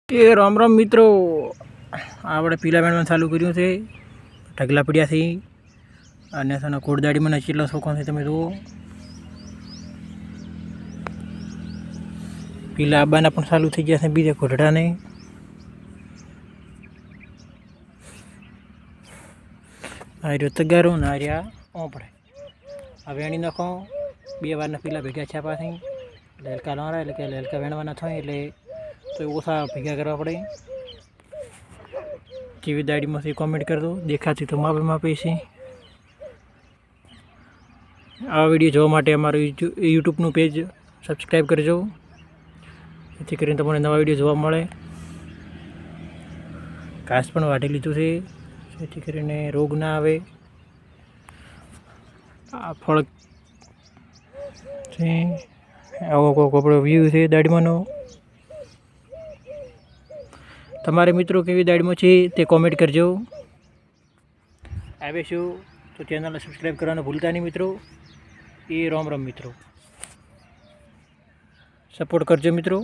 એ રામ રામ મિત્રો, આપણે પીલા વેણવાનું ચાલુ કર્યું છે. ઢગલા પડ્યા છે અને સાના કોડદાડીમાં કેટલા શોખો છે તમે જુઓ. પીલા આબાના પણ ચાલુ થઈ ગયા છે, બીજા કોઢડાને. આ રહ્યો તગારો ને આ રહ્યા ઓપડે. આ વેણી નાખો, 2 વારના પીલા ભેગા છાપા થઈ એટલે હલકા લાવરા, એટલે કે હલકા વેણવાના થાય એટલે તો ઓછા ભેગા કરવા પડે. કેવી દાડીમાંથી કોમેન્ટ કરજો, દેખાતી તો માપે માપે છે. આ વિડીયો જોવા માટે અમારું યુટ્યુબનું પેજ સબસ્ક્રાઈબ કરજો, જેથી કરીને તમને નવા વિડીયો જોવા મળે. ઘાસ પણ વાઢી લીધું છે, જેથી કરીને રોગ ના આવે. આ ફળ છે, આવો આપણો વ્યૂ છે દાડીમાંનો. તમારે મિત્રો કેવી દાડીમાં છે તે કોમેન્ટ કરજો. આવીશું તો ચેનલને સબસ્ક્રાઈબ કરવાનું ભૂલતા નહીં મિત્રો. એ રામ રામ મિત્રો, સપોર્ટ કરજો મિત્રો.